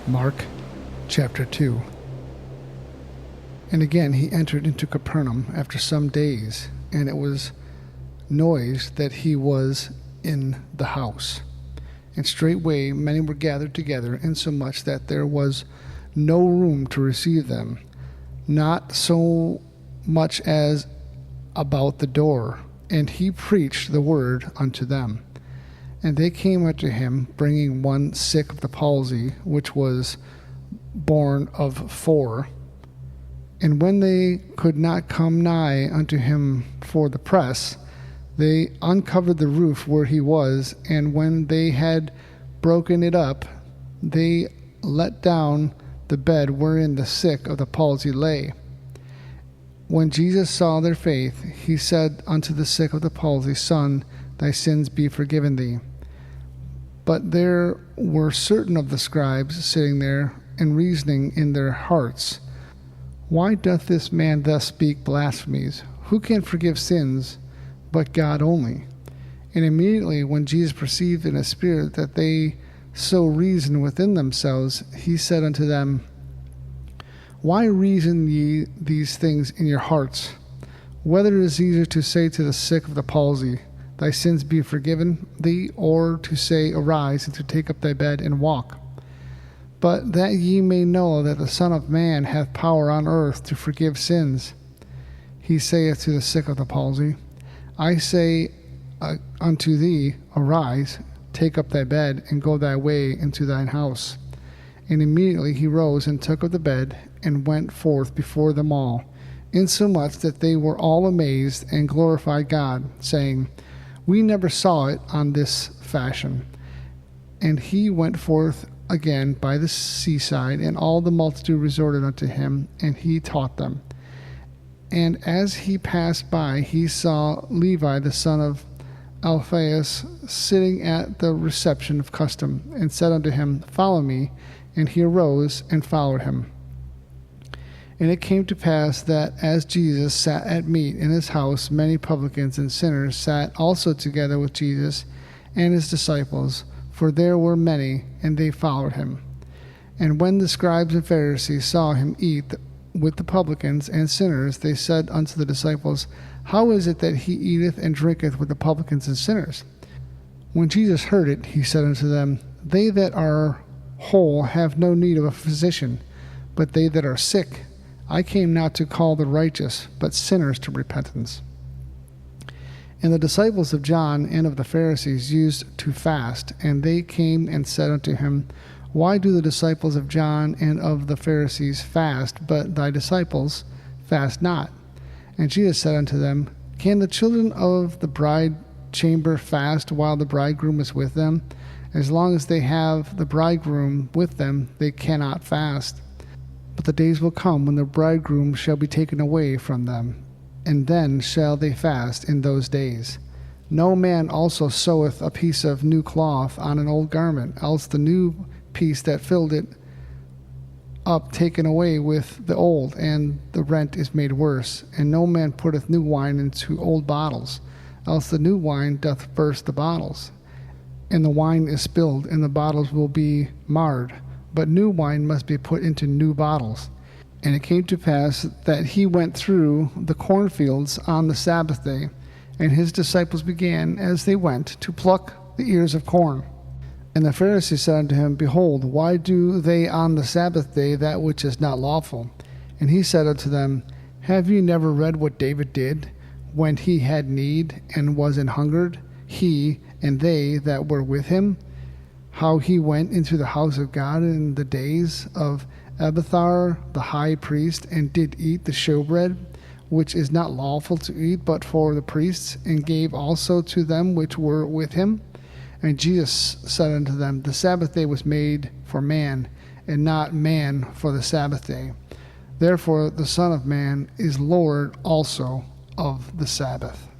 Mark chapter 2. And again he entered into Capernaum after some days, and it was noised that he was in the house. And straightway many were gathered together, insomuch that there was no room to receive them, not so much as about the door. And he preached the word unto them. And they came unto him, bringing one sick of the palsy, which was born of 4. And when they could not come nigh unto him for the press, they uncovered the roof where he was, and when they had broken it up, they let down the bed wherein the sick of the palsy lay. When Jesus saw their faith, he said unto the sick of the palsy, Son, thy sins be forgiven thee. But there were certain of the scribes sitting there, and reasoning in their hearts, Why doth this man thus speak blasphemies? Who can forgive sins but God only? And immediately when Jesus perceived in his spirit that they so reasoned within themselves, he said unto them, Why reason ye these things in your hearts? Whether it is easier to say to the sick of the palsy, Thy sins be forgiven thee, or to say, Arise, and to take up thy bed and walk. But that ye may know that the Son of Man hath power on earth to forgive sins. He saith to the sick of the palsy, I say unto thee, Arise, take up thy bed, and go thy way into thine house. And immediately he rose and took up the bed, and went forth before them all, insomuch that they were all amazed, and glorified God, saying, We never saw it on this fashion. And he went forth again by the seaside, and all the multitude resorted unto him, and he taught them. And as he passed by, he saw Levi the son of Alphaeus sitting at the reception of custom, and said unto him, Follow me. And he arose and followed him. And it came to pass that as Jesus sat at meat in his house, many publicans and sinners sat also together with Jesus and his disciples, for there were many, and they followed him. And when the scribes and Pharisees saw him eat with the publicans and sinners, they said unto the disciples, How is it that he eateth and drinketh with the publicans and sinners? When Jesus heard it, he said unto them, They that are whole have no need of a physician, but they that are sick. I came not to call the righteous, but sinners to repentance. And the disciples of John and of the Pharisees used to fast, and they came and said unto him, Why do the disciples of John and of the Pharisees fast, but thy disciples fast not? And Jesus said unto them, Can the children of the bride chamber fast while the bridegroom is with them? As long as they have the bridegroom with them, they cannot fast. But the days will come when the bridegroom shall be taken away from them, and then shall they fast in those days. No man also seweth a piece of new cloth on an old garment, else the new piece that filled it up taken away with the old, and the rent is made worse. And no man putteth new wine into old bottles, else the new wine doth burst the bottles, and the wine is spilled, and the bottles will be marred. But new wine must be put into new bottles. And it came to pass that he went through the cornfields on the Sabbath day, and his disciples began, as they went, to pluck the ears of corn. And the Pharisees said unto him, Behold, why do they on the Sabbath day that which is not lawful? And he said unto them, Have ye never read what David did, when he had need, and was an hungered, he and they that were with him? How he went into the house of God in the days of Abiathar the high priest, and did eat the showbread, which is not lawful to eat but for the priests, and gave also to them which were with him? And Jesus said unto them, The Sabbath day was made for man, and not man for the Sabbath day. Therefore the Son of Man is Lord also of the Sabbath.